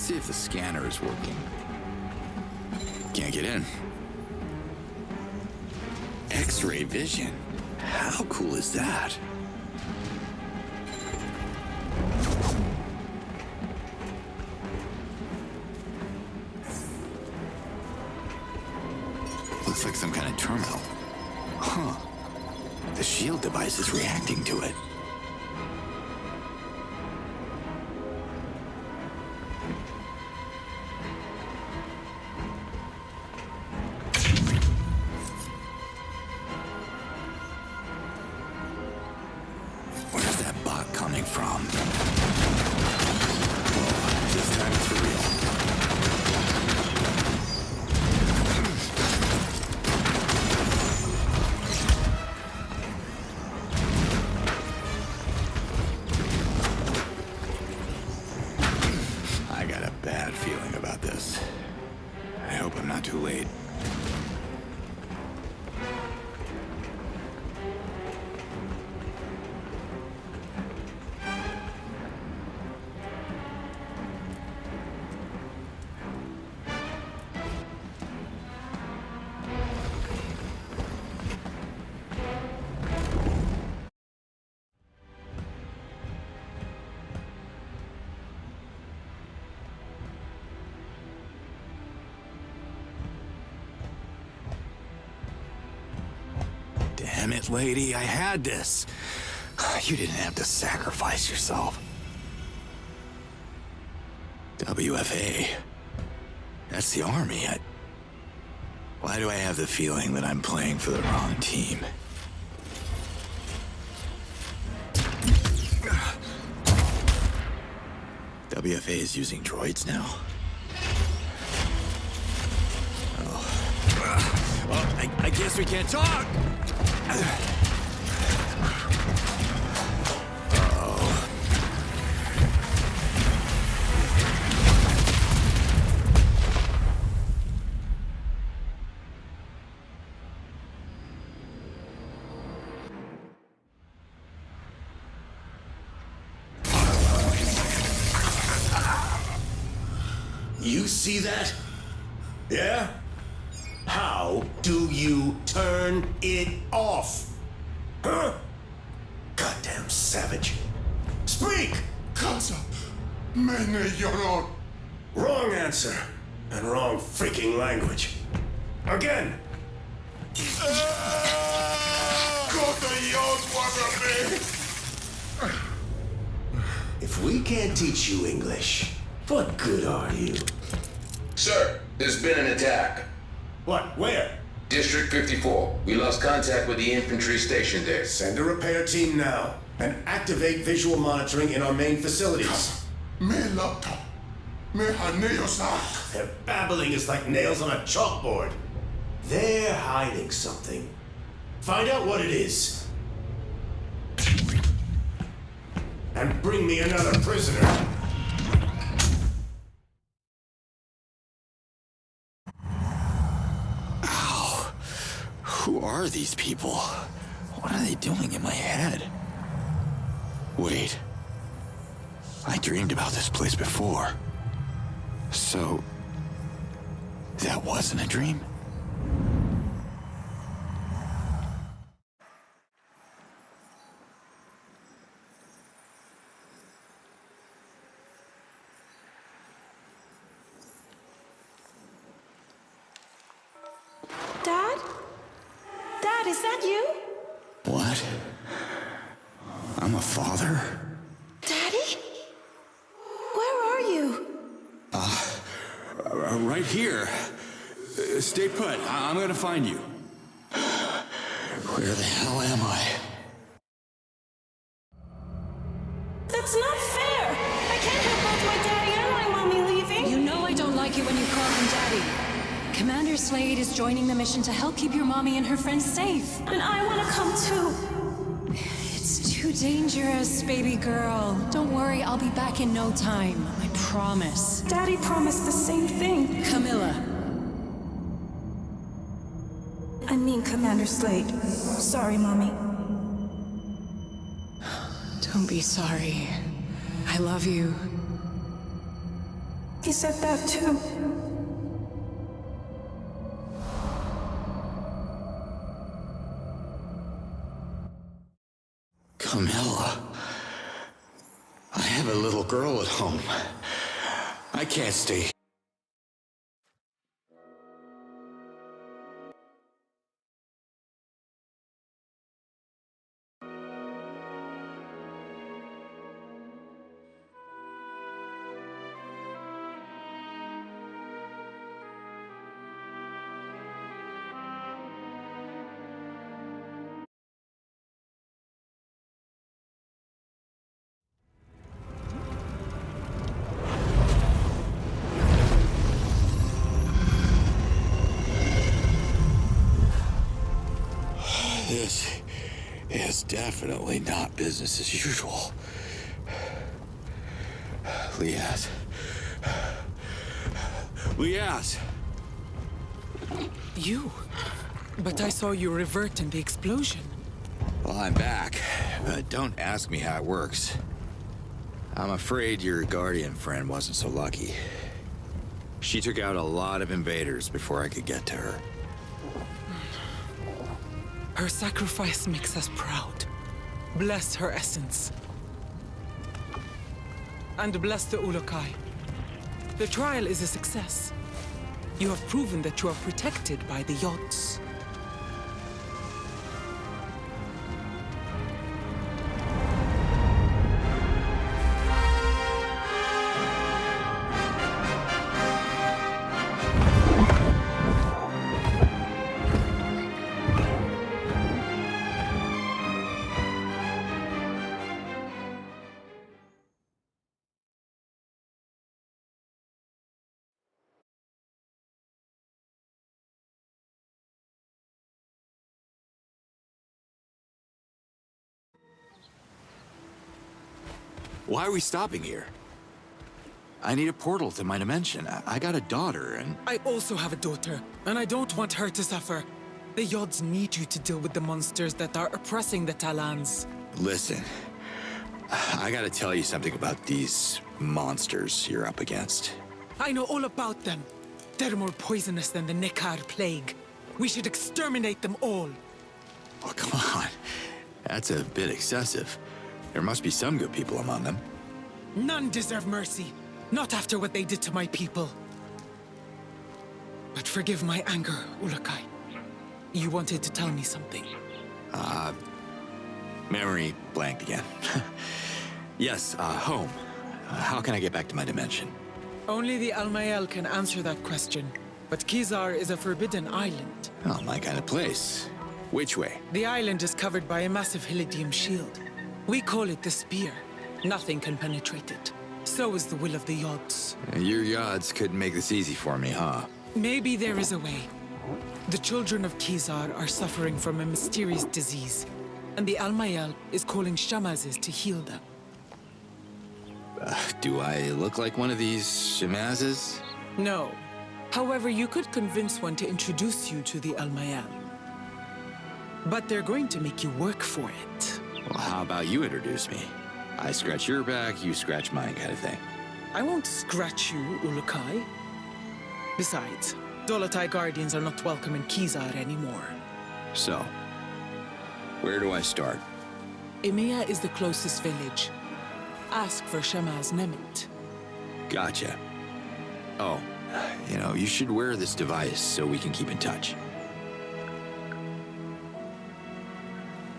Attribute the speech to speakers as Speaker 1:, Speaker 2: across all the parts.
Speaker 1: Let's see if the scanner is working. Can't get in. X-ray vision. How cool is that? Looks like some kind of terminal. Huh. The shield device is reacting to it. Where's that bot coming from? Oh, this time it's for real. I got a bad feeling about this. I hope I'm not too late. Damn it, lady, I had this. You didn't have to sacrifice yourself. WFA. That's the army. Why do I have the feeling that I'm playing for the wrong team? WFA is using droids now? Oh. Well, I guess we can't talk!
Speaker 2: You see that? Yeah? How do you turn it off? Huh? Goddamn savage. Speak!
Speaker 3: Casa, mene lloró.
Speaker 2: Wrong answer. And wrong freaking language. Again.
Speaker 3: Kota yod wannabe.
Speaker 2: If we can't teach you English, what good are you?
Speaker 4: Sir, there's been an attack.
Speaker 2: What? Where?
Speaker 4: District 54. We lost contact with the infantry stationed there.
Speaker 2: Send a repair team now. And activate visual monitoring in our main facilities.
Speaker 3: Me laptop. Me haneo sak.
Speaker 2: Their babbling is like nails on a chalkboard. They're hiding something. Find out what it is. And bring me another prisoner.
Speaker 1: Ow. Who are these people? What are they doing in my head? Wait. I dreamed about this place before. So, that wasn't a dream?
Speaker 5: Dad? Dad, is that you?
Speaker 1: What? I'm a father?
Speaker 5: Daddy? Where are you?
Speaker 1: Right here. Stay put. I'm gonna find you. Where the hell am I?
Speaker 5: That's not fair! I can't have both my daddy and my mommy leaving!
Speaker 6: You know I don't like it when you call him Daddy. Commander Slade is joining the mission to help keep your mommy and her friends safe.
Speaker 5: And I want to come too.
Speaker 6: It's too dangerous, baby girl. Don't worry, I'll be back in no time. I promise.
Speaker 5: Daddy promised the same thing.
Speaker 6: Camilla.
Speaker 5: I mean Commander Slade. Sorry, Mommy.
Speaker 6: Don't be sorry. I love you.
Speaker 5: he said that too.
Speaker 1: Camilla. I have a little girl at home. I can't stay. This is definitely not business as usual. Liaz. Liaz!
Speaker 7: You? But I saw you revert in the explosion.
Speaker 1: Well, I'm back, but don't ask me how it works. I'm afraid your guardian friend wasn't so lucky. She took out a lot of invaders before I could get to her.
Speaker 7: Her sacrifice makes us proud. Bless her essence. And bless the Ulukai. The trial is a success. You have proven that you are protected by the yachts.
Speaker 1: Why are we stopping here? I need a portal to my dimension. I got a daughter, and...
Speaker 7: I also have a daughter, and I don't want her to suffer. The Yods need you to deal with the monsters that are oppressing the Talans.
Speaker 1: Listen, I gotta tell you something about these monsters you're up against.
Speaker 7: I know all about them. They're more poisonous than the Nekar plague. We should exterminate them all.
Speaker 1: Oh, come on. That's a bit excessive. There must be some good people among them.
Speaker 7: None deserve mercy. Not after what they did to my people. But forgive my anger, Ulukai. You wanted to tell me something.
Speaker 1: Memory blanked again. Yes, home. How can I get back to my dimension?
Speaker 7: Only the Almayel can answer that question. But Kizar is a forbidden island.
Speaker 1: Oh, my kind of place. Which way?
Speaker 7: The island is covered by a massive Hylidium shield. We call it the Spear. Nothing can penetrate it. So is the will of the Yods.
Speaker 1: Your Yods couldn't make this easy for me, huh?
Speaker 7: Maybe there is a way. The children of Kizar are suffering from a mysterious disease, and the Almayel is calling Shamazes to heal them.
Speaker 1: Do I look like one of these Shamazes?
Speaker 7: No. However, you could convince one to introduce you to the Almayel. But they're going to make you work for it.
Speaker 1: Well, how about you introduce me? I scratch your back, you scratch mine kind of thing.
Speaker 7: I won't scratch you, Ulukai. Besides, Dolotai Guardians are not welcome in Kizar anymore.
Speaker 1: So, where do I start?
Speaker 7: Emiya is the closest village. Ask for Shamaz Nemit.
Speaker 1: Gotcha. Oh, you should wear this device so we can keep in touch.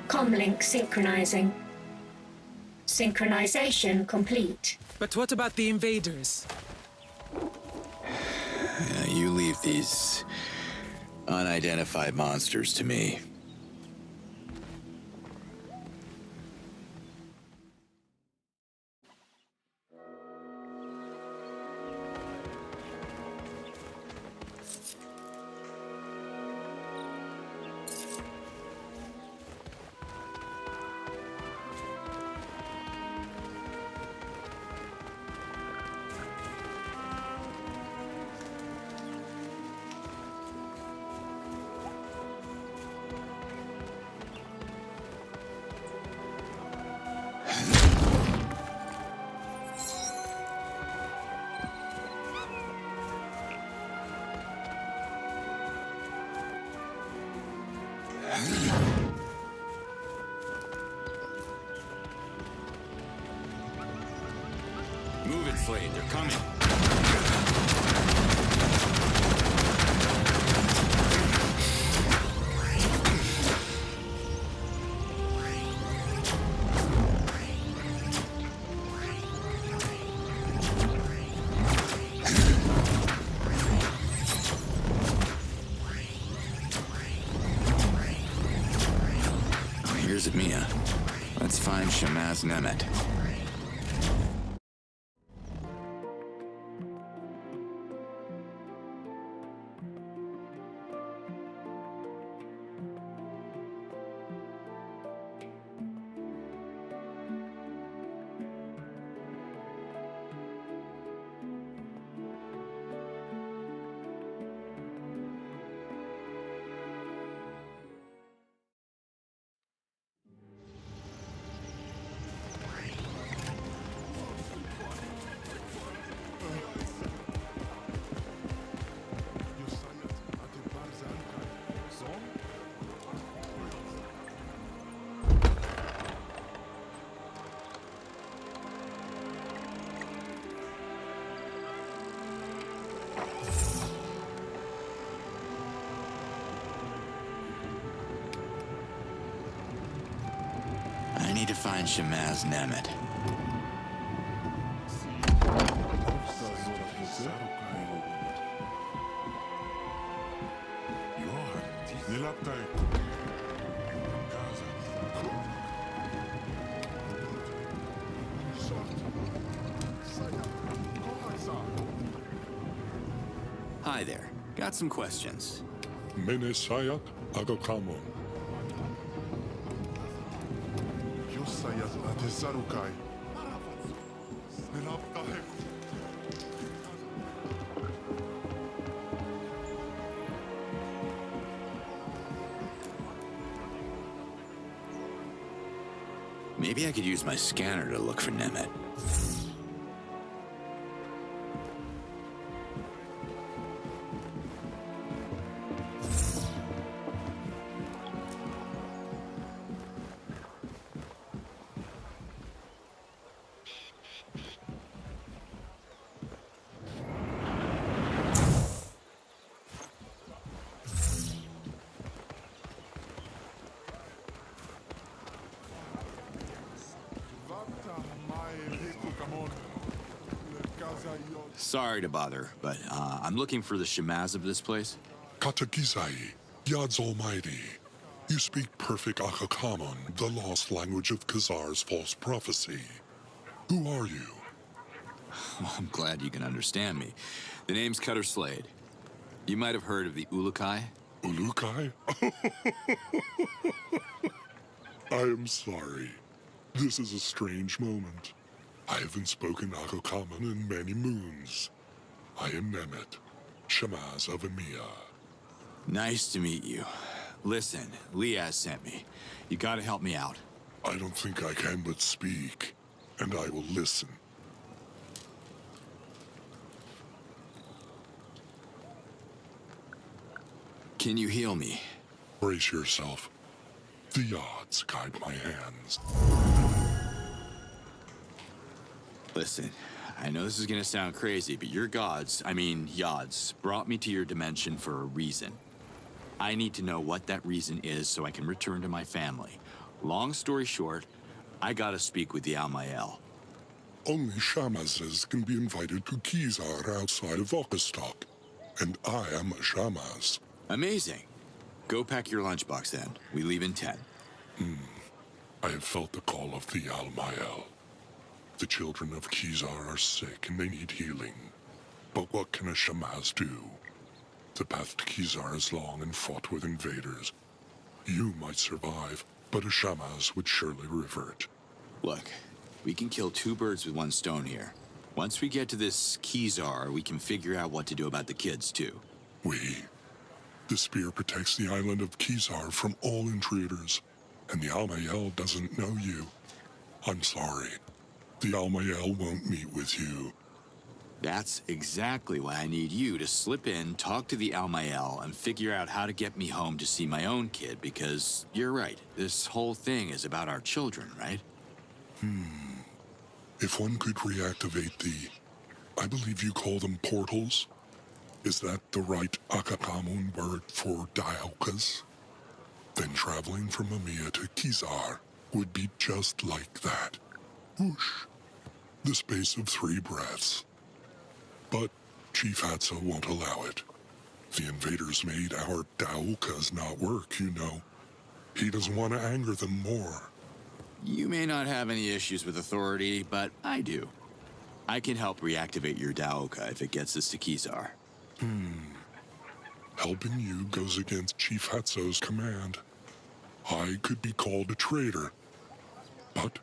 Speaker 8: Comlink synchronizing. Synchronization complete.
Speaker 7: But what about the invaders?
Speaker 1: You leave these unidentified monsters to me. Move it, Slade. They're coming. Here's Mia. Let's find Shamaz Nemet. I need to find Shamaz Nemet. Hi there. Got some questions.
Speaker 3: Mene sayak agakamon. Yosayat atesarukai.
Speaker 1: Maybe I could use my scanner to look for Nemet. Sorry to bother, but I'm looking for the Shamaz of this place.
Speaker 3: Katakizai, Yad's Almighty. You speak perfect Akakamon, the lost language of Khazar's false prophecy. Who are you?
Speaker 1: Well, I'm glad you can understand me. The name's Cutter Slade. You might have heard of the Ulukai.
Speaker 3: Ulukai? I am sorry. This is a strange moment. I haven't spoken Akakamon in many moons. I am Nemet, Shamaz of Emiya.
Speaker 1: Nice to meet you. Listen, Liaz sent me. You gotta help me out.
Speaker 3: I don't think I can but speak, and I will listen.
Speaker 1: Can you heal me?
Speaker 3: Brace yourself. The odds guide my hands.
Speaker 1: Listen, I know this is gonna sound crazy, but your gods, Yods, brought me to your dimension for a reason. I need to know what that reason is so I can return to my family. Long story short, I gotta speak with the Almael.
Speaker 3: Only Shamazes can be invited to Khazar outside of Okastok, and I am a Shamaz.
Speaker 1: Amazing. Go pack your lunchbox then. We leave in 10.
Speaker 3: I have felt the call of the Almael. The children of Khazar are sick and they need healing. But what can a Shamaz do? The path to Khazar is long and fraught with invaders. You might survive, but a Shamaz would surely revert.
Speaker 1: Look, we can kill two birds with one stone here. Once we get to this Khazar, we can figure out what to do about the kids too.
Speaker 3: The spear protects the island of Khazar from all intruders, and the Almael doesn't know you. I'm sorry. The Almael won't meet with you.
Speaker 1: That's exactly why I need you to slip in, talk to the Almael, and figure out how to get me home to see my own kid, because you're right. This whole thing is about our children, right?
Speaker 3: If one could reactivate I believe you call them portals? Is that the right Akakamun word for Dialkas? Then traveling from Mamiya to Kizar would be just like that. Whoosh. The space of 3 breaths. But Chief Hatso won't allow it. The invaders made our Daokas not work, you know. He doesn't want to anger them more.
Speaker 1: You may not have any issues with authority, but I do. I can help reactivate your Daoka if it gets us to Kizar.
Speaker 3: Helping you goes against Chief Hatso's command. I could be called a traitor. But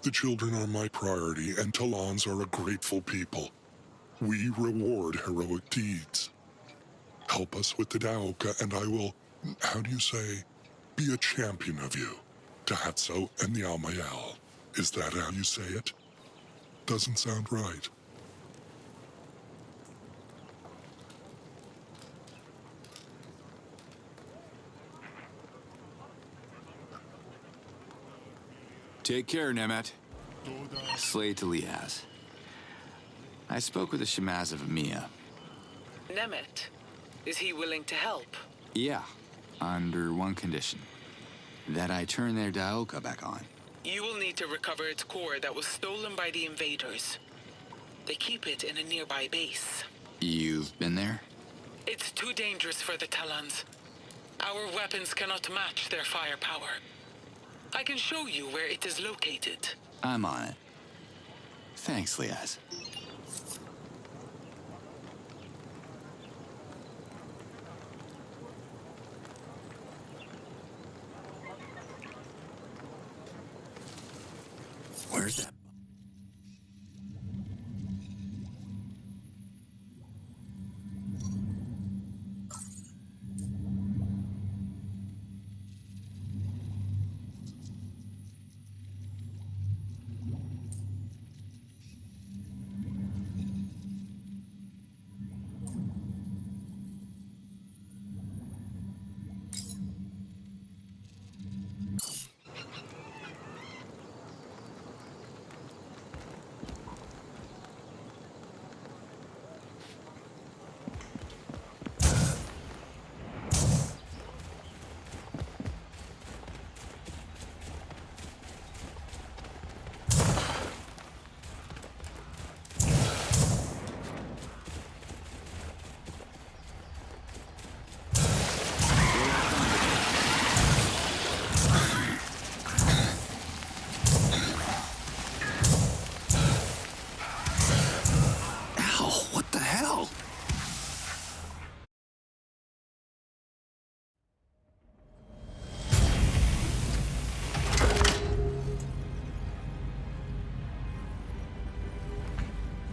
Speaker 3: the children are my priority, and Talans are a grateful people. We reward heroic deeds. Help us with the Daoka, and I will, how do you say, be a champion of you. To Hatso and the Almael. Is that how you say it? Doesn't sound right.
Speaker 1: Take care, Nemet. Slay to Liaz. I spoke with the Shamaz of Mia.
Speaker 7: Nemet, is he willing to help?
Speaker 1: Yeah, under one condition. That I turn their Daoka back on.
Speaker 7: You will need to recover its core that was stolen by the invaders. They keep it in a nearby base.
Speaker 1: You've been there?
Speaker 7: It's too dangerous for the Talans. Our weapons cannot match their firepower. I can show you where it is located.
Speaker 1: I'm on it. Thanks, Liaz. Where's that?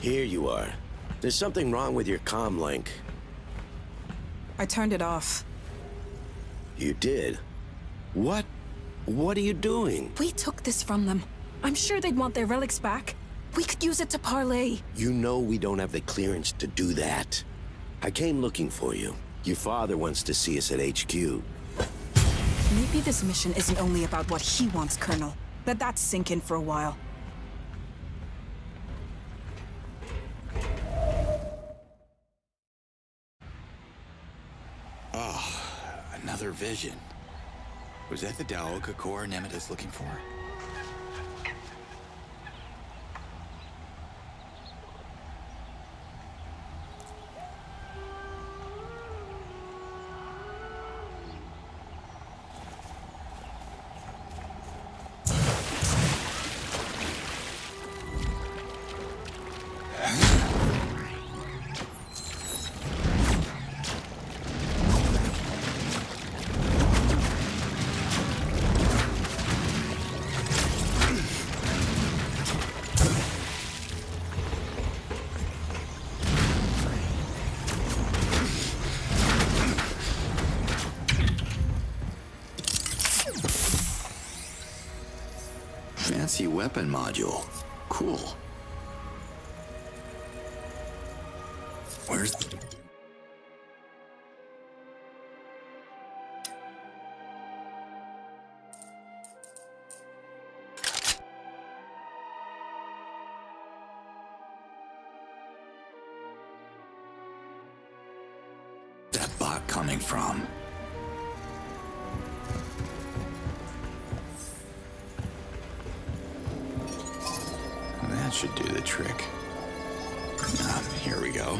Speaker 2: Here you are. There's something wrong with your comm link.
Speaker 9: I turned it off.
Speaker 2: You did? What? What are you doing?
Speaker 9: We took this from them. I'm sure they'd want their relics back. We could use it to parlay.
Speaker 2: You know we don't have the clearance to do that. I came looking for you. Your father wants to see us at HQ.
Speaker 9: Maybe this mission isn't only about what he wants, Colonel. Let that sink in for a while.
Speaker 1: Another vision. Was that the Daoka core Nemet is looking for? Fancy weapon module. Cool. Where's... that bot coming from? That should do the trick. Here we go.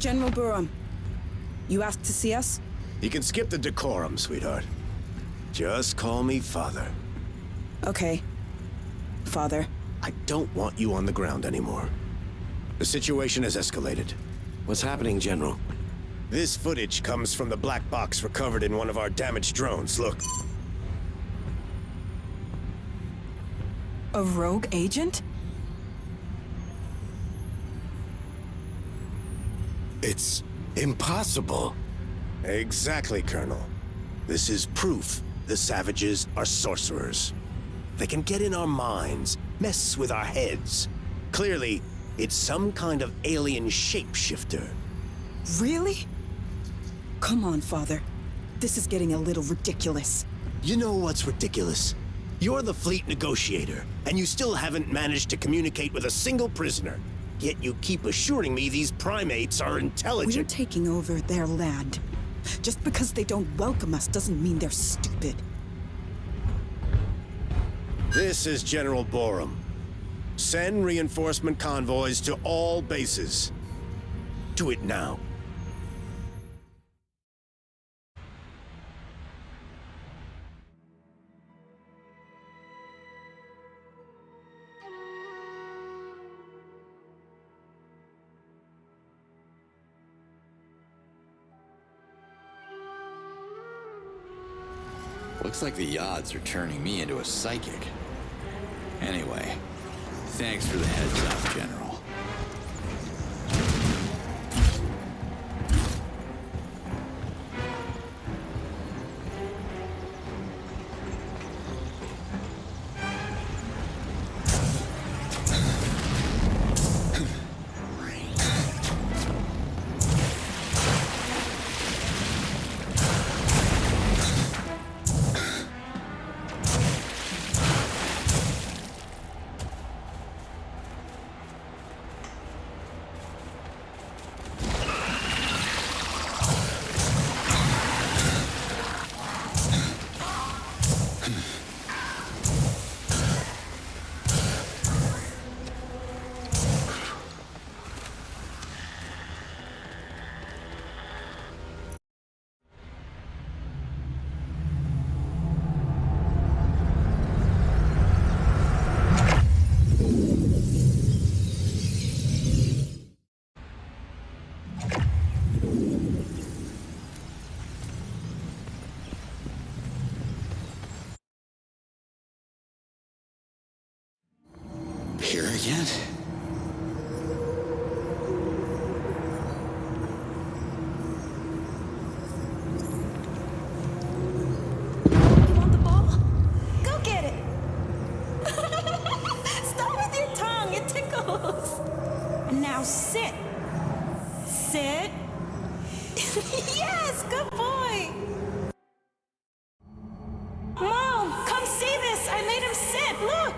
Speaker 9: General Burham, you asked to see us?
Speaker 2: You can skip the decorum, sweetheart. Just call me Father.
Speaker 9: Okay. Father.
Speaker 2: I don't want you on the ground anymore. The situation has escalated.
Speaker 10: What's happening, General?
Speaker 2: This footage comes from the black box recovered in one of our damaged drones. Look.
Speaker 9: A rogue agent?
Speaker 2: It's impossible. Exactly, Colonel. This is proof the Savages are sorcerers. They can get in our minds, mess with our heads. Clearly, it's some kind of alien shapeshifter.
Speaker 9: Really? Come on, Father. This is getting a little ridiculous.
Speaker 2: You know what's ridiculous? You're the fleet negotiator, and you still haven't managed to communicate with a single prisoner. Yet you keep assuring me these primates are intelligent.
Speaker 9: We're taking over their land. Just because they don't welcome us doesn't mean they're stupid.
Speaker 2: This is General Borum. Send reinforcement convoys to all bases. Do it now.
Speaker 1: Looks like the odds are turning me into a psychic. Anyway, thanks for the heads up, General. Here again?
Speaker 5: You want the ball? Go get it! Stop with your tongue, it tickles! Now sit. Sit. Yes, good boy! Mom, come see this! I made him sit, look!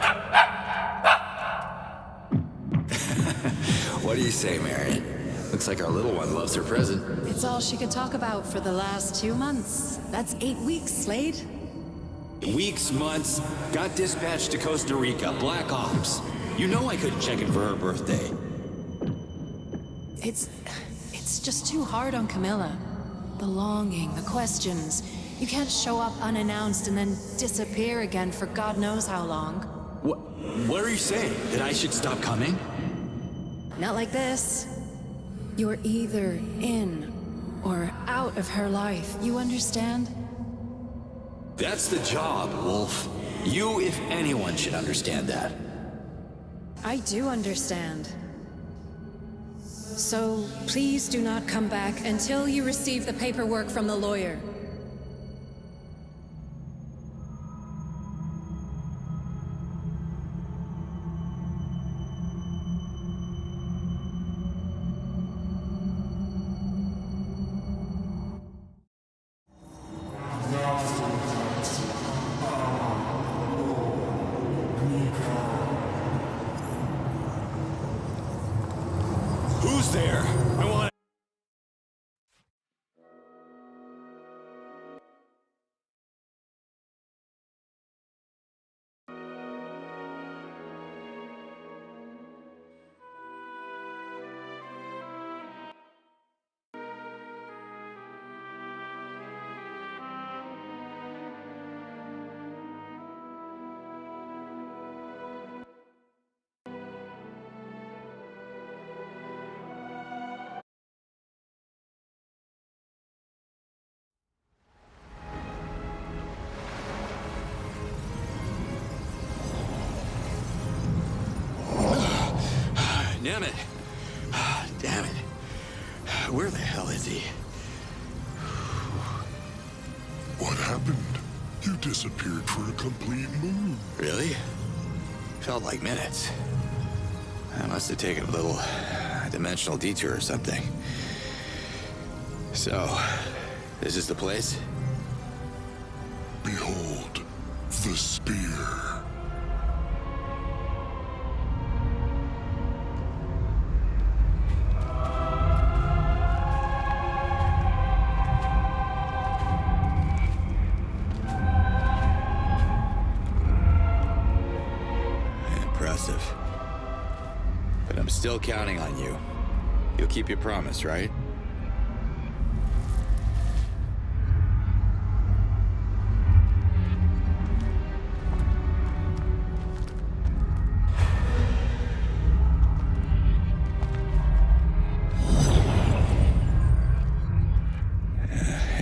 Speaker 1: What do you say, Marion? Looks like our little one loves her present.
Speaker 6: It's all she could talk about for the last 2 months. That's 8 weeks, Slade.
Speaker 10: Weeks, months, got dispatched to Costa Rica, Black Ops. You know I couldn't check in for her birthday.
Speaker 6: It's just too hard on Camilla. The longing, the questions. You can't show up unannounced and then disappear again for God knows how long.
Speaker 10: What are you saying? That I should stop coming?
Speaker 6: Not like this. You're either in or out of her life. You understand?
Speaker 10: That's the job, Wolf. You, if anyone, should understand that.
Speaker 6: I do understand. So, please do not come back until you receive the paperwork from the lawyer.
Speaker 10: Who's there? I want... Damn it.
Speaker 1: Damn it. Where the hell is he?
Speaker 3: What happened? You disappeared for a complete moon.
Speaker 1: Really? Felt like minutes. I must have taken a little dimensional detour or something. So, this is the place?
Speaker 3: Behold, the spear.
Speaker 1: Impressive. But I'm still counting on you. You'll keep your promise, right?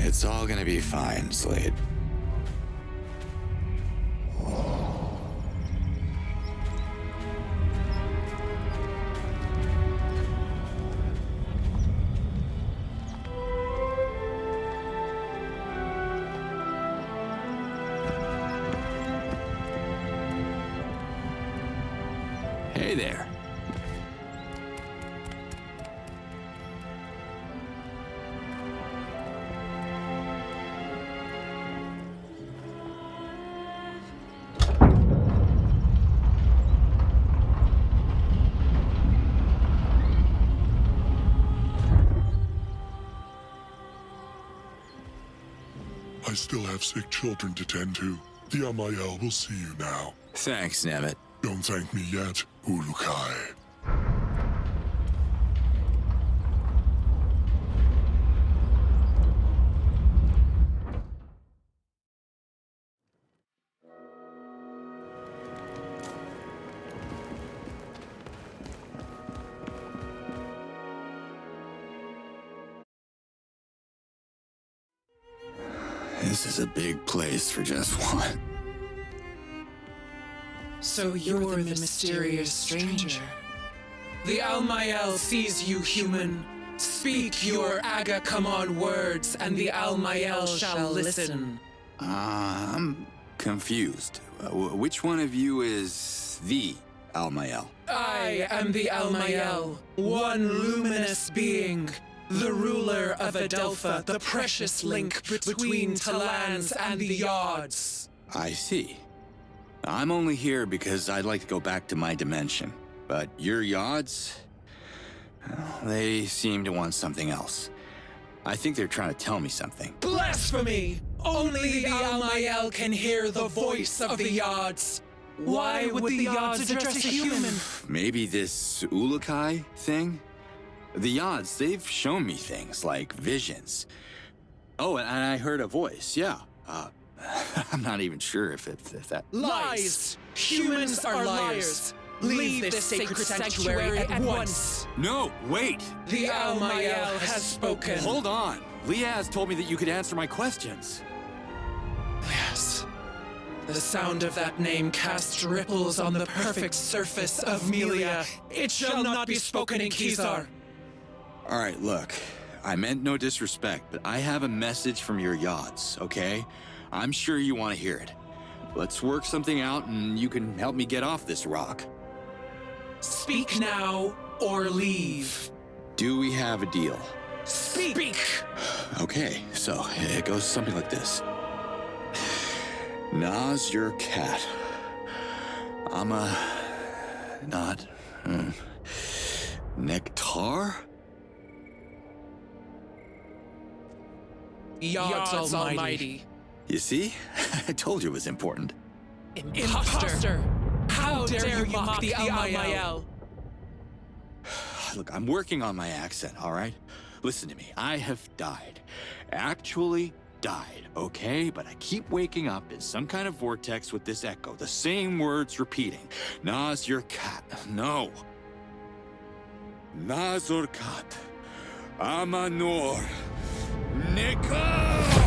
Speaker 1: It's all gonna be fine, Slade. Hey there.
Speaker 3: I still have sick children to tend to. The Amael will see you now.
Speaker 1: Thanks, Nemeth.
Speaker 3: Don't thank me yet, Ulukai.
Speaker 1: This is a big place for just one.
Speaker 7: So you're the mysterious stranger. The Almael sees you, human. Speak your Aga-come-on words, and the Almael shall listen.
Speaker 1: I'm confused. Which one of you is the Almael?
Speaker 7: I am the Almael, one luminous being, the ruler of Adelpha, the precious link between Talans and the Yards.
Speaker 1: I see. I'm only here because I'd like to go back to my dimension. But your Yards? Well, they seem to want something else. I think they're trying to tell me something.
Speaker 7: Blasphemy! Only the Almael can hear the voice of the Yards. Why would the Yards address a human?
Speaker 1: Maybe this Ulukai thing? The Yards, they've shown me things like visions. Oh, and I heard a voice, yeah. I'm not even sure if that...
Speaker 7: Lies! Humans are liars! Leave this sacred sanctuary at once!
Speaker 10: No, wait!
Speaker 7: The Almael has spoken.
Speaker 10: Hold on. Liaz told me that you could answer my questions.
Speaker 7: Yes. The sound of that name casts ripples on the perfect surface of Melia. It shall not be spoken in Kizar.
Speaker 10: All right, look. I meant no disrespect, but I have a message from your yachts, okay? I'm sure you want to hear it. Let's work something out and you can help me get off this rock.
Speaker 7: Speak now or leave.
Speaker 10: Do we have a deal?
Speaker 7: Speak!
Speaker 10: Okay, so it goes something like this. Na's your cat. I'm a... not... Nectar?
Speaker 7: Yod's Almighty.
Speaker 10: You see? I told you it was important.
Speaker 7: Imposter! How dare you mock the Almael?
Speaker 10: Look, I'm working on my accent, all right? Listen to me. I have died. Actually died, okay? But I keep waking up in some kind of vortex with this echo. The same words repeating. Na's your cat. No. Nazor kat. Amanor. Nikar!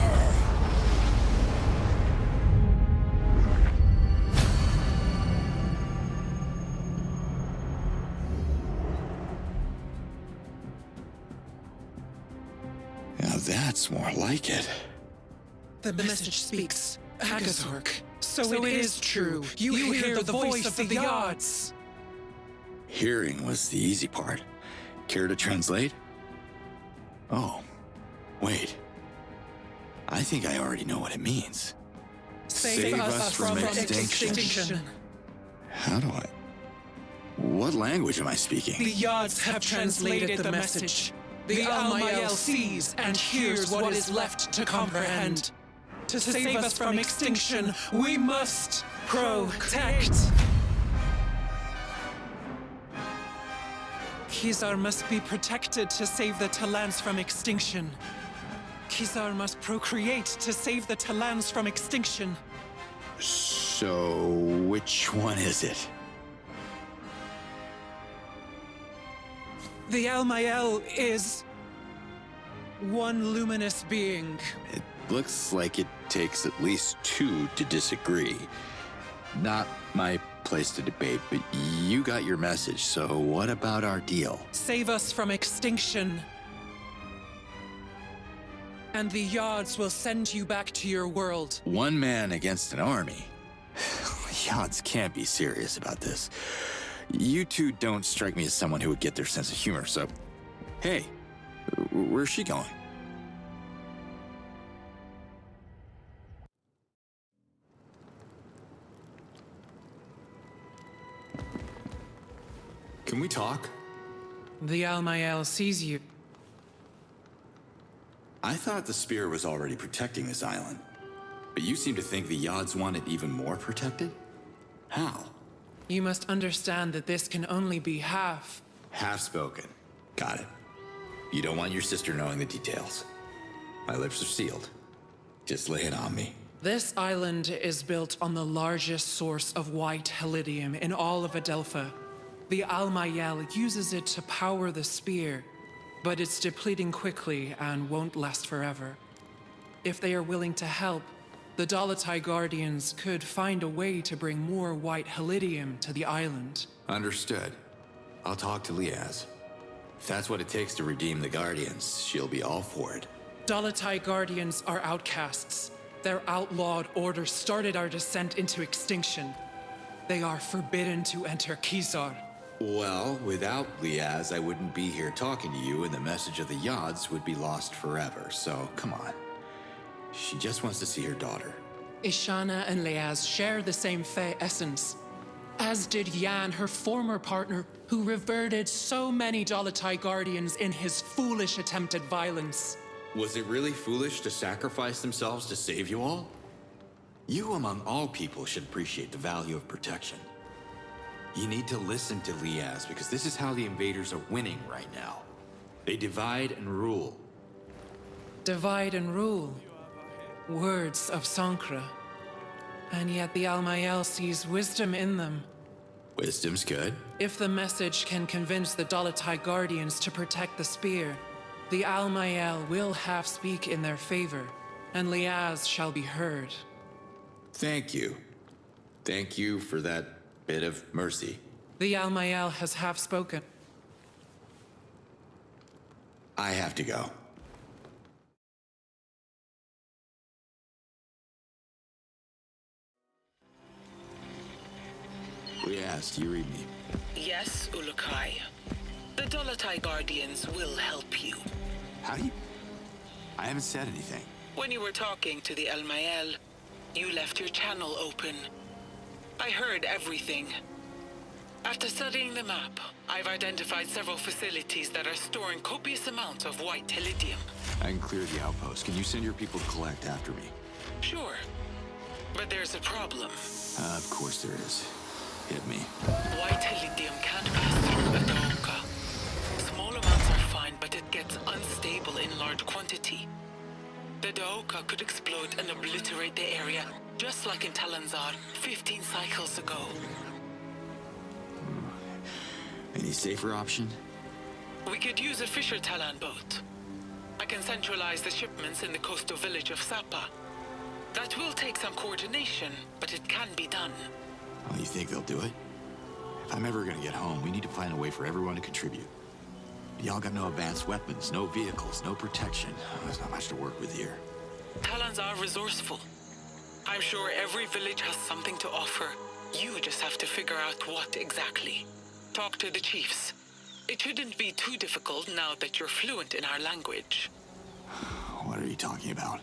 Speaker 10: Now that's more like it.
Speaker 7: The message speaks. Agazork. So it is true. You hear the voice of the Yods.
Speaker 10: Hearing was the easy part. Care to translate? Oh, wait. I think I already know what it means.
Speaker 7: Save us from extinction.
Speaker 10: How do I... What language am I speaking?
Speaker 7: The Yods have translated the message. The Almael sees and hears what is left to comprehend. To save us from extinction, we must protect. Kizar must be protected to save the Talans from extinction. Kizar must procreate to save the Talans from extinction.
Speaker 10: So, which one is it?
Speaker 7: The Almael is one luminous being.
Speaker 10: It looks like it takes at least two to disagree. Not my place to debate, but you got your message, so what about our deal?
Speaker 7: Save us from extinction. And the Yods will send you back to your world.
Speaker 10: One man against an army? Yods can't be serious about this. You two don't strike me as someone who would get their sense of humor, so... Hey, where's she going? Can we talk?
Speaker 7: The Almael sees you.
Speaker 10: I thought the spear was already protecting this island. But you seem to think the Yods want it even more protected? How?
Speaker 7: You must understand that this can only be half.
Speaker 10: Half-spoken. Got it. You don't want your sister knowing the details. My lips are sealed. Just lay it on me.
Speaker 7: This island is built on the largest source of white helidium in all of Adelpha. The Almael uses it to power the spear, but it's depleting quickly and won't last forever. If they are willing to help, the Dalatai Guardians could find a way to bring more white helidium to the island.
Speaker 10: Understood. I'll talk to Liaz. If that's what it takes to redeem the Guardians, she'll be all for it.
Speaker 7: Dalatai Guardians are outcasts. Their outlawed order started our descent into extinction. They are forbidden to enter Kizar.
Speaker 10: Well, without Liaz, I wouldn't be here talking to you, and the message of the Yods would be lost forever, so come on. She just wants to see her daughter.
Speaker 7: Ishana and Liaz share the same Fey essence, as did Yan, her former partner, who reverted so many Dalatai Guardians in his foolish attempt at violence.
Speaker 10: Was it really foolish to sacrifice themselves to save you all? You, among all people, should appreciate the value of protection. You need to listen to Liaz, because this is how the invaders are winning right now. They divide and rule.
Speaker 7: Divide and rule. Words of Sankra. And yet the Almael sees wisdom in them.
Speaker 10: Wisdom's good.
Speaker 7: If the message can convince the Dalatai Guardians to protect the spear, The Almael will half speak in their favor, and Liaz shall be heard.
Speaker 10: Thank you. Thank you for that bit of mercy.
Speaker 7: The Almael has half spoken.
Speaker 10: I have to go. Liaz, do you read me?
Speaker 11: Yes, Ulukai. The Dolatai Guardians will help you.
Speaker 10: How do you... I haven't said anything.
Speaker 11: When you were talking to the Almael, you left your channel open. I heard everything. After studying the map, I've identified several facilities that are storing copious amounts of white Helidium.
Speaker 10: I can clear the outpost. Can you send your people to collect after me?
Speaker 11: Sure. But there's a problem.
Speaker 10: Of course there is. Hit me.
Speaker 11: White Helidium can't pass through a Daoka. Small amounts are fine, but it gets unstable in large quantity. The Daoka could explode and obliterate the area, just like in Talanzar 15 cycles ago.
Speaker 10: Any safer option?
Speaker 11: We could use a Fisher Talan boat. I can centralize the shipments in the coastal village of Sapa. That will take some coordination, but it can be done.
Speaker 10: Well, you think they'll do it? If I'm ever gonna get home, we need to find a way for everyone to contribute. Y'all got no advanced weapons, no vehicles, no protection. There's not much to work with here.
Speaker 11: Talans are resourceful. I'm sure every village has something to offer. You just have to figure out what exactly. Talk to the chiefs. It shouldn't be too difficult now that you're fluent in our language.
Speaker 10: What are you talking about?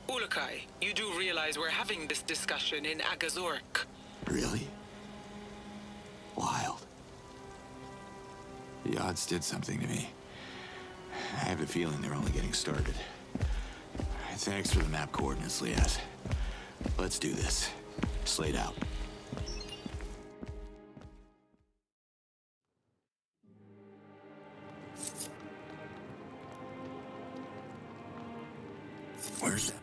Speaker 11: Ulukai, you do realize we're having this discussion in Agazork.
Speaker 10: Really? Wild. The odds did something to me. I have a feeling they're only getting started. Thanks for the map coordinates, Liaz. Let's do this. Slate out. Where's that?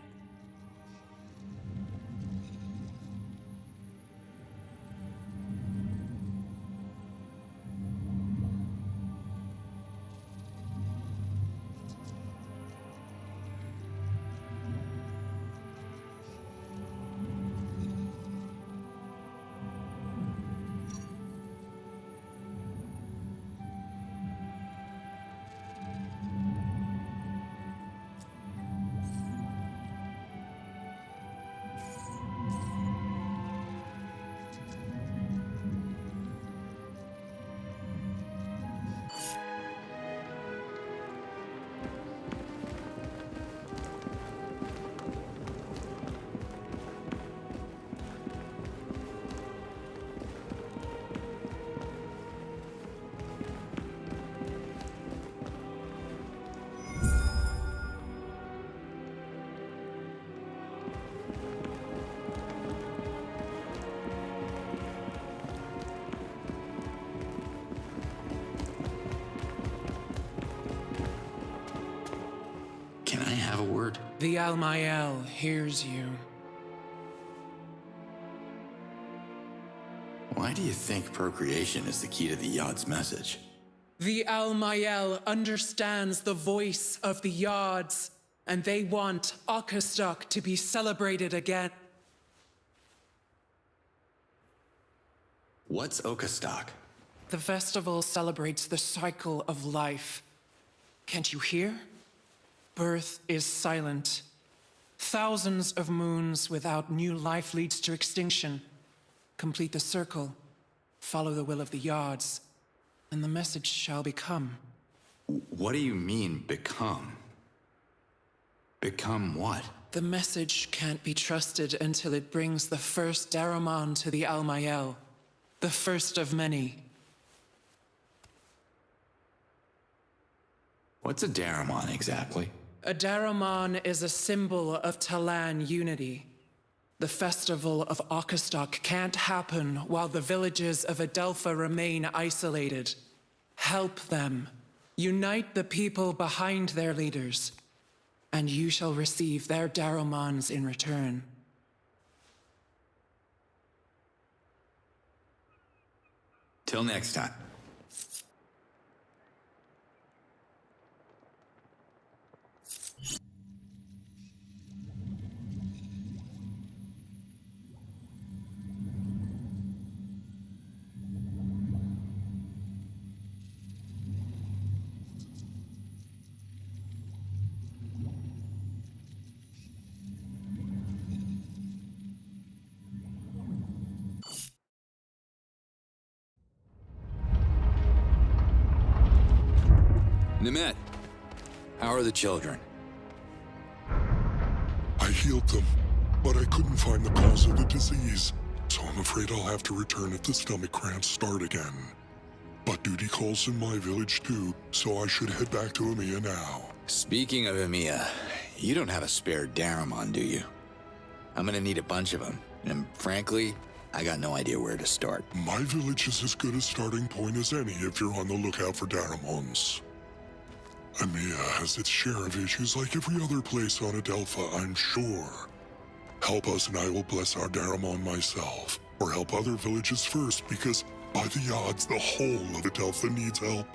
Speaker 10: Can I have a word?
Speaker 7: The Almael hears you.
Speaker 1: Why do you think procreation is the key to the Yod's message?
Speaker 7: The Almael understands the voice of the Yods, and they want Outcast to be celebrated again.
Speaker 10: What's Okastok?
Speaker 7: The festival celebrates the cycle of life. Can't you hear? Birth is silent. Thousands of moons without new life leads to extinction. Complete the circle. Follow the will of the Yods, and the message shall become.
Speaker 10: What do you mean, become? Become what?
Speaker 7: The message can't be trusted until it brings the first Daramon to the Almael. The first of many.
Speaker 10: What's a Daramon exactly?
Speaker 7: A Daramon is a symbol of Talan unity. The festival of Outcast can't happen while the villages of Adelpha remain isolated. Help them. Unite the people behind their leaders, and you shall receive their Daramons in return.
Speaker 10: Till next time.
Speaker 1: Nimet, how are the children?
Speaker 3: I healed them, but I couldn't find the cause of the disease, so I'm afraid I'll have to return if the stomach cramps start again. But duty calls in my village too, so I should head back to Emiya now.
Speaker 1: Speaking of Emiya, you don't have a spare Daramon, do you? I'm gonna need a bunch of them, and frankly, I got no idea where to start.
Speaker 3: My village is as good a starting point as any if you're on the lookout for Daramons. Emiya has its share of issues like every other place on Adelpha, I'm sure. Help us and I will bless our Daramon myself, or help other villages first, because by the odds, the whole of Adelpha needs help.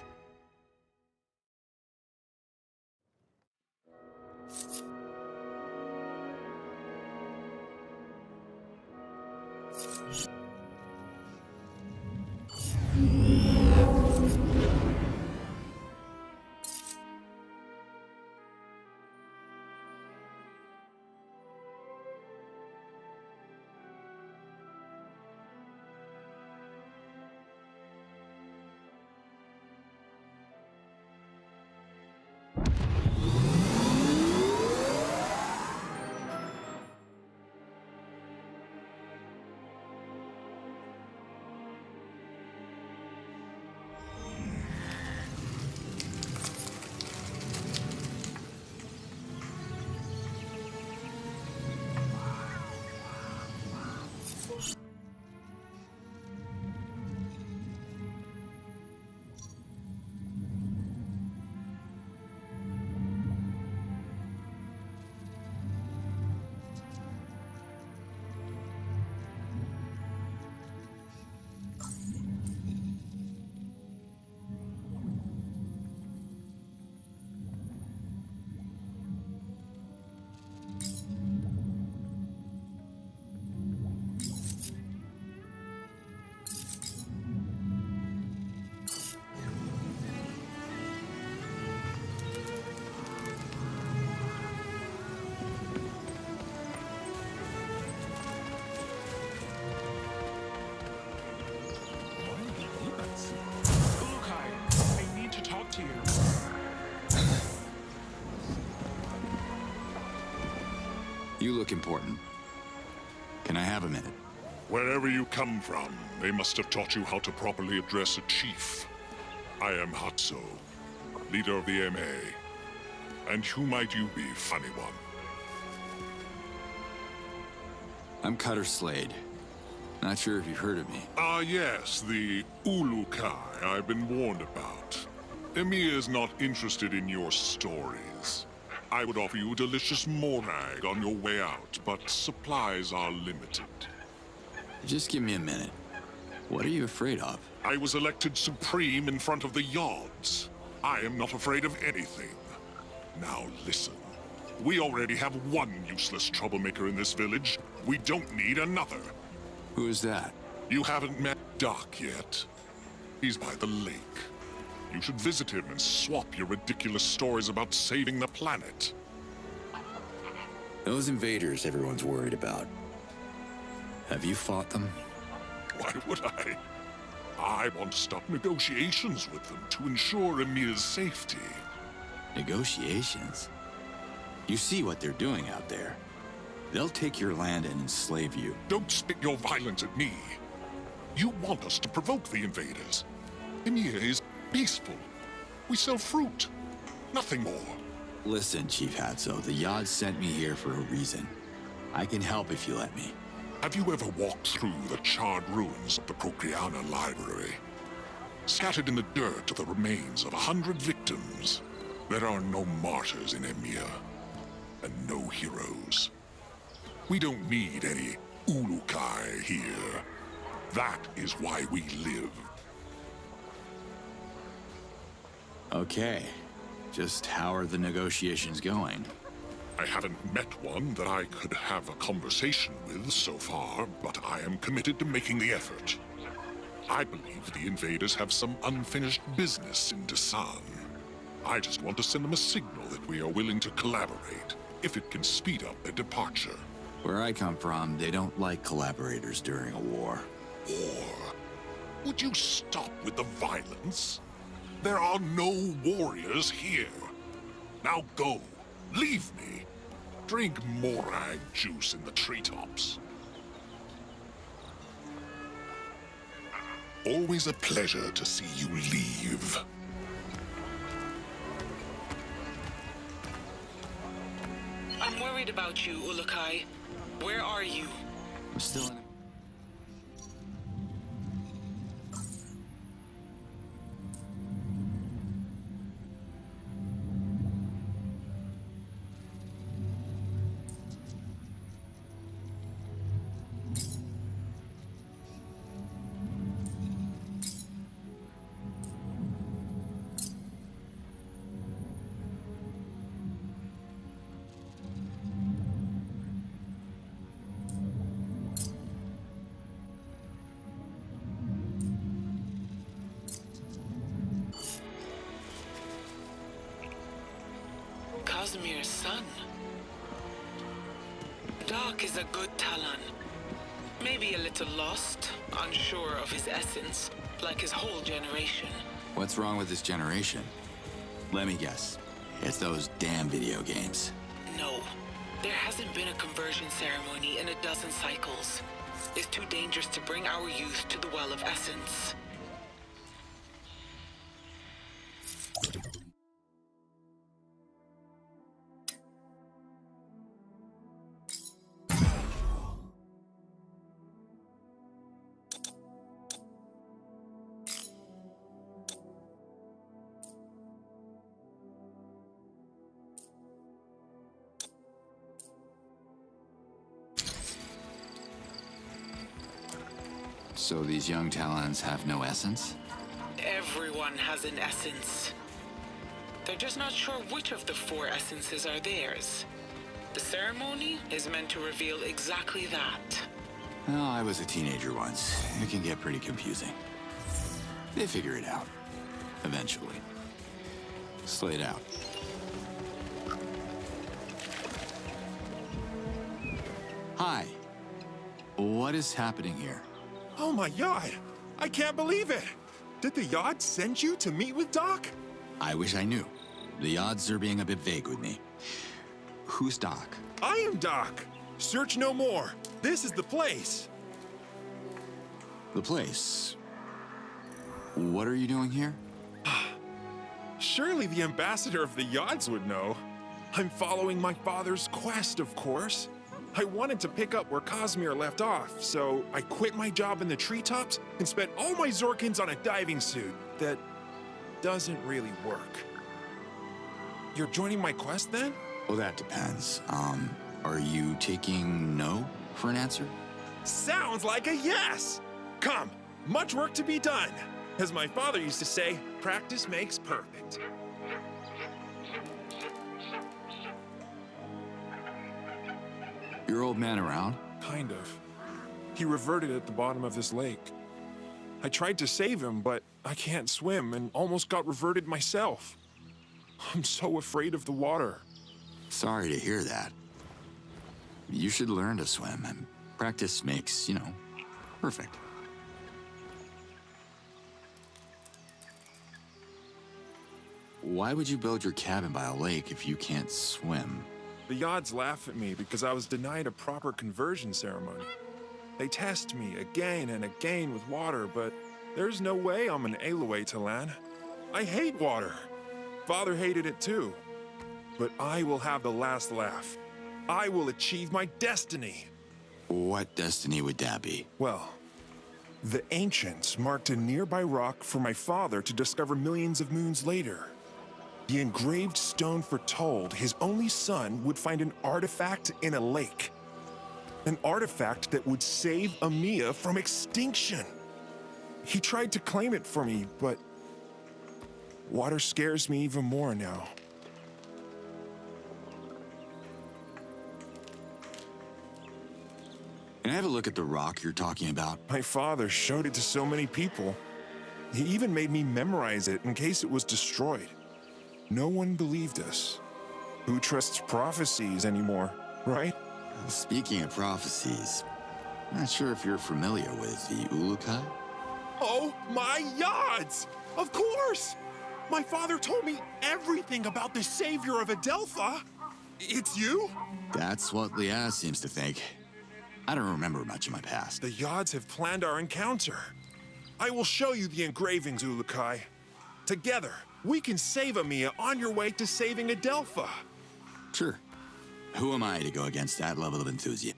Speaker 1: You look important. Can I have a minute?
Speaker 3: Wherever you come from, they must have taught you how to properly address a chief. I am Hatso, leader of the MA. And who might you be, funny one?
Speaker 1: I'm Cutter Slade. Not sure if you've heard of me.
Speaker 3: Ah, yes, the Ulukai I've been warned about. Emiya is not interested in your stories. I would offer you delicious morag on your way out, but supplies are limited.
Speaker 1: Just give me a minute. What are you afraid of?
Speaker 3: I was elected supreme in front of the Yods. I am not afraid of anything. Now listen. We already have one useless troublemaker in this village. We don't need another.
Speaker 1: Who is that?
Speaker 3: You haven't met Doc yet. He's by the lake. You should visit him and swap your ridiculous stories about saving the planet.
Speaker 1: Those invaders everyone's worried about. Have you fought them?
Speaker 3: Why would I? I want to stop negotiations with them to ensure Emiya's safety.
Speaker 1: Negotiations? You see what they're doing out there. They'll take your land and enslave you.
Speaker 3: Don't spit your violence at me. You want us to provoke the invaders. Emiya is peaceful. We sell fruit. Nothing more.
Speaker 1: Listen, Chief Hatso, the Yod sent me here for a reason. I can help if you let me.
Speaker 3: Have you ever walked through the charred ruins of the Procreana Library? Scattered in the dirt are the remains of 100 victims. There are no martyrs in Emiya, and no heroes. We don't need any Ulukai here. That is why we live.
Speaker 1: Okay. Just how are the negotiations going?
Speaker 3: I haven't met one that I could have a conversation with so far, but I am committed to making the effort. I believe the invaders have some unfinished business in Dasan. I just want to send them a signal that we are willing to collaborate, if it can speed up their departure.
Speaker 1: Where I come from, they don't like collaborators during a war.
Speaker 3: War? Would you stop with the violence? There are no warriors here. Now go. Leave me. Drink morag juice in the treetops. Always a pleasure to see you leave.
Speaker 11: I'm worried about you, Ulukai. Where are you?
Speaker 10: I'm still in.
Speaker 11: Casimir's son. Doc is a good Talon. Maybe a little lost, unsure of his essence, like his whole generation.
Speaker 10: What's wrong with this generation? Let me guess. It's those damn video games.
Speaker 11: No. There hasn't been a conversion ceremony in a dozen cycles. It's too dangerous to bring our youth to the Well of Essence.
Speaker 10: So these young Talons have no essence?
Speaker 11: Everyone has an essence. They're just not sure which of the 4 essences are theirs. The ceremony is meant to reveal exactly that.
Speaker 10: Well, I was a teenager once. It can get pretty confusing. They figure it out. Eventually. Slayed out. Hi. What is happening here?
Speaker 12: Oh my god! I can't believe it! Did the Yod send you to meet with Doc?
Speaker 10: I wish I knew. The odds are being a bit vague with me. Who's Doc?
Speaker 12: I am Doc! Search no more. This is the place.
Speaker 10: The place? What are you doing here?
Speaker 12: Surely the ambassador of the Yods would know. I'm following my father's quest, of course. I wanted to pick up where Casimir left off, so I quit my job in the treetops and spent all my Zorkins on a diving suit that doesn't really work. You're joining my quest then?
Speaker 10: Well, that depends. Are you taking no for an answer?
Speaker 12: Sounds like a yes! Come, much work to be done. As my father used to say, practice makes perfect.
Speaker 10: Your old man around?
Speaker 12: Kind of. He reverted at the bottom of this lake. I tried to save him, but I can't swim and almost got reverted myself. I'm so afraid of the water.
Speaker 10: Sorry to hear that. You should learn to swim, and practice makes, perfect. Why would you build your cabin by a lake if you can't swim?
Speaker 12: The Yods laugh at me because I was denied a proper conversion ceremony. They test me again and again with water, but there's no way I'm an Aloe Talan. I hate water. Father hated it too. But I will have the last laugh. I will achieve my destiny.
Speaker 10: What destiny would that be?
Speaker 12: Well, the ancients marked a nearby rock for my father to discover millions of moons later. The engraved stone foretold his only son would find an artifact in a lake. An artifact that would save Amiya from extinction. He tried to claim it for me, but water scares me even more now.
Speaker 10: Can I have a look at the rock you're talking about?
Speaker 12: My father showed it to so many people. He even made me memorize it in case it was destroyed. No one believed us. Who trusts prophecies anymore, right?
Speaker 10: Speaking of prophecies, I'm not sure if you're familiar with the Ulukai.
Speaker 12: Oh my Yods! Of course! My father told me everything about the savior of Adelpha. It's you?
Speaker 1: That's what Liaz seems to think. I don't remember much of my past.
Speaker 12: The Yods have planned our encounter. I will show you the engravings, Ulukai. Together, we can save Amiya on your way to saving Adelpha.
Speaker 1: Sure. Who am I to go against that level of enthusiasm?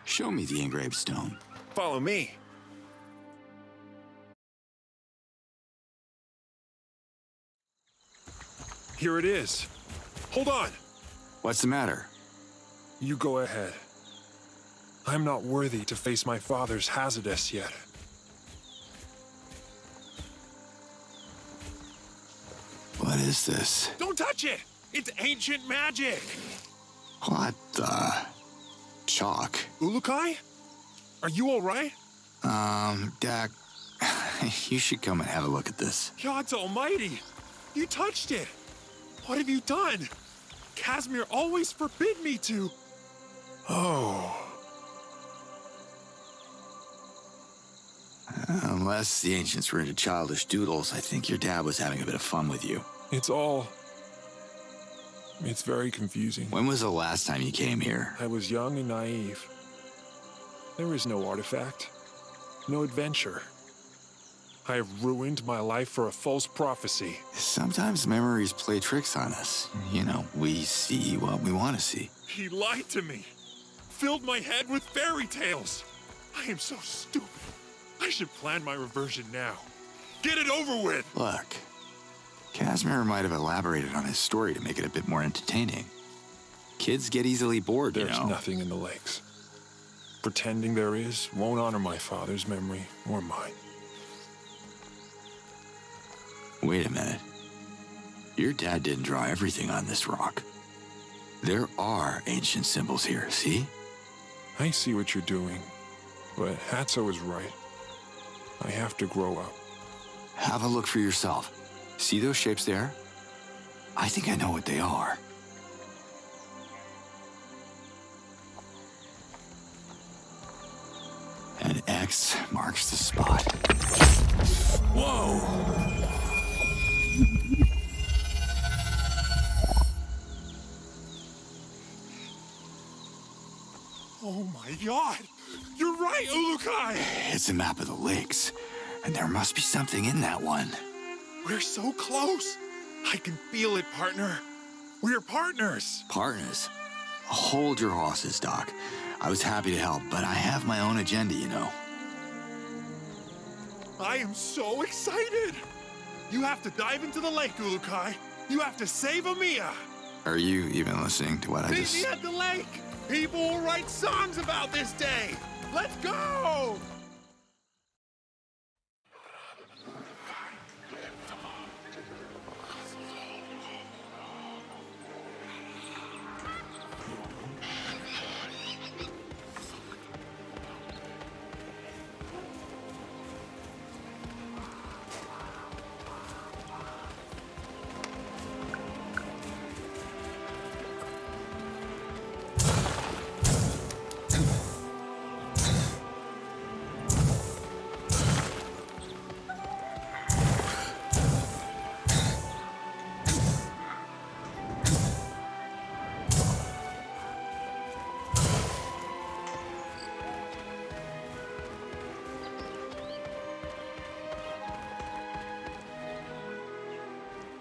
Speaker 1: Show me the engraved stone.
Speaker 12: Follow me. Here it is. Hold on.
Speaker 1: What's the matter?
Speaker 12: You go ahead. I'm not worthy to face my father's Hazardous yet.
Speaker 1: What is this?
Speaker 12: Don't touch it! It's ancient magic!
Speaker 1: What the? Chalk.
Speaker 12: Ulukai? Are you alright?
Speaker 1: Dak, you should come and have a look at this.
Speaker 12: God's almighty! You touched it! What have you done? Casimir always forbid me to... Oh...
Speaker 1: Unless the ancients were into childish doodles, I think your dad was having a bit of fun with you.
Speaker 12: It's very confusing.
Speaker 1: When was the last time you came here?
Speaker 12: I was young and naive. There is no artifact, no adventure. I have ruined my life for a false prophecy.
Speaker 1: Sometimes memories play tricks on us. You know, we see what we want to see.
Speaker 12: He lied to me, filled my head with fairy tales. I am so stupid. I should plan my reversion now. Get it over with!
Speaker 1: Look, Casimir might have elaborated on his story to make it a bit more entertaining. Kids get easily bored, you know.
Speaker 12: There's nothing in the lakes. Pretending there is won't honor my father's memory or mine.
Speaker 1: Wait a minute. Your dad didn't draw everything on this rock. There are ancient symbols here, see?
Speaker 12: I see what you're doing, but Hatso is right. I have to grow up.
Speaker 1: Have a look for yourself. See those shapes there? I think I know what they are. An X marks the spot.
Speaker 12: Whoa! Oh my god! You're right, Ulukai!
Speaker 1: It's a map of the lakes, and there must be something in that one.
Speaker 12: We're so close! I can feel it, partner. We're partners!
Speaker 1: Partners? Hold your horses, Doc. I was happy to help, but I have my own agenda, you know.
Speaker 12: I am so excited! You have to dive into the lake, Ulukai. You have to save Amiya!
Speaker 1: Are you even listening to what I
Speaker 12: Meet
Speaker 1: just...
Speaker 12: me at the lake! People will write songs about this day! Let's go!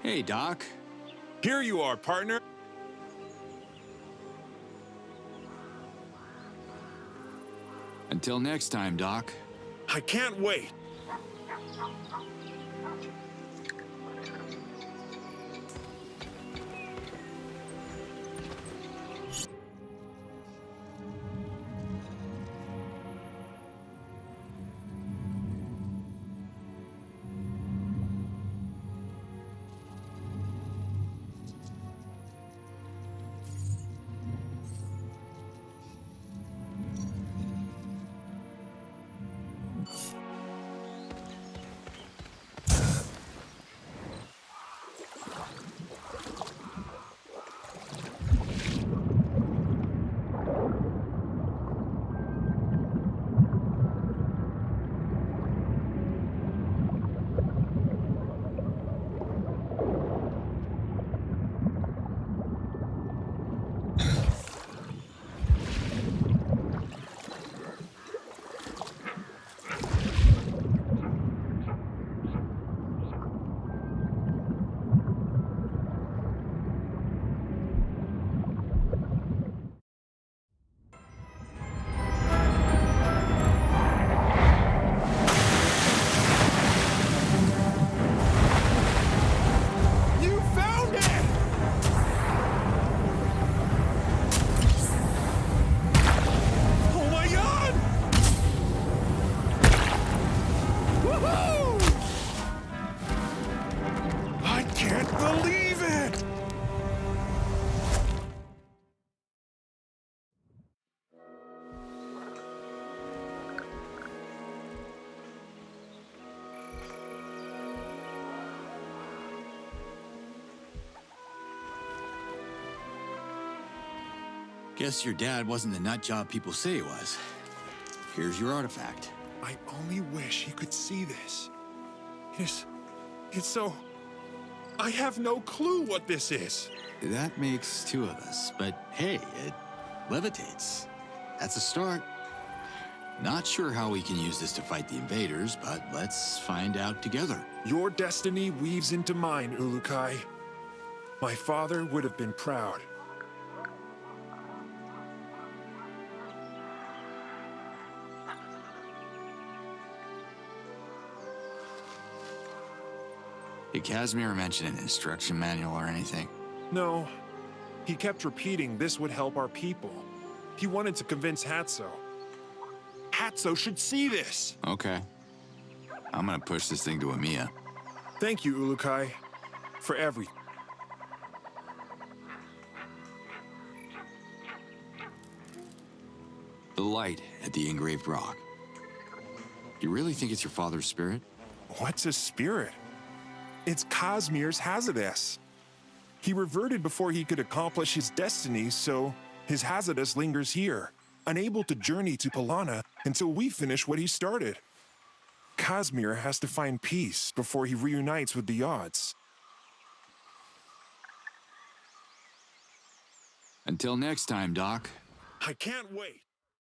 Speaker 1: Hey, Doc.
Speaker 12: Here you are, partner.
Speaker 1: Until next time, Doc.
Speaker 12: I can't wait.
Speaker 10: Guess your dad wasn't the nut job people say he was. Here's your artifact.
Speaker 12: I only wish he could see this. It's so... I have no clue what this is.
Speaker 10: That makes two of us, but hey, it levitates. That's a start. Not sure how we can use this to fight the invaders, but let's find out together.
Speaker 12: Your destiny weaves into mine, Ulukai. My father would have been proud.
Speaker 10: Did Casimir mention an instruction manual or anything?
Speaker 12: No. He kept repeating this would help our people. He wanted to convince Hatso. Hatso should see this!
Speaker 10: Okay. I'm gonna push this thing to Amiya.
Speaker 12: Thank you, Ulukai, for everything.
Speaker 10: The light at the engraved rock. You really think it's your father's spirit?
Speaker 12: What's a spirit? It's Cosmir's Hazardous. He reverted before he could accomplish his destiny, so his Hazardous lingers here, unable to journey to Polana until we finish what he started. Cosmir has to find peace before he reunites with the odds.
Speaker 10: Until next time, Doc.
Speaker 12: I can't wait.